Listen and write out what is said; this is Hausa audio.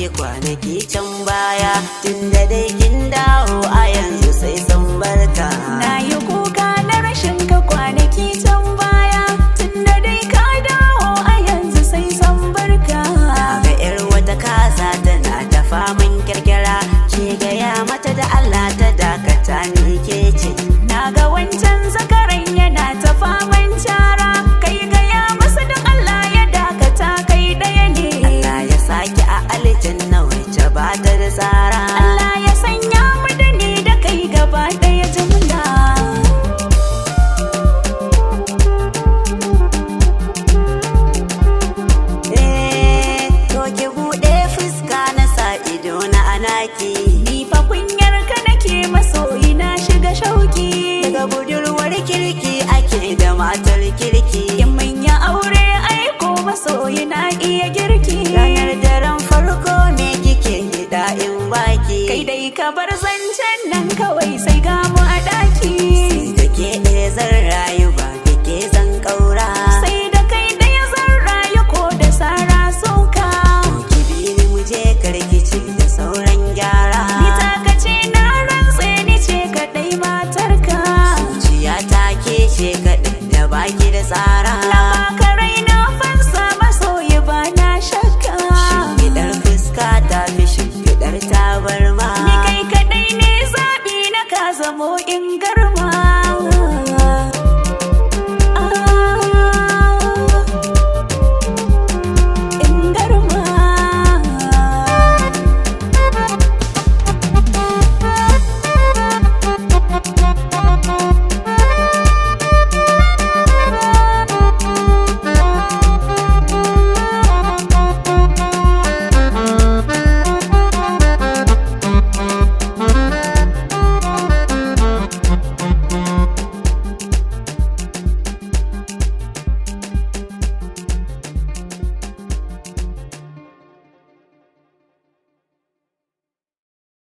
ki kwanaki can baya, tunda dai kin dawo a yanzu sai san barka. Na yi kuka na rashin ka kwanaki can baya, tunda dai ka dawo a yanzu sai san barka. Ga yar wata kasa tana ta faman kirkira, ke gaya mata da Allah ta dakata ni ke ce. Na ga wancan zakaran yana ta faman cara, kai gaya masa da Allah ya dakata kai ɗaya ne. Allah ya saki a aljanna wacce ba ta da tsara. Allah ya sanya mu da ni da kai gaba ɗaya jumla. To ki buɗe fuska na sa ido na anaki. Ni fa kunyar ka nake masoyi na shiga shauki. Daga budurwar kirki ake da matar kirki. In mun yi aure aiko masoyi na iya girki. Ranar daren farko ne kike hida in baki. Kai dai ka bar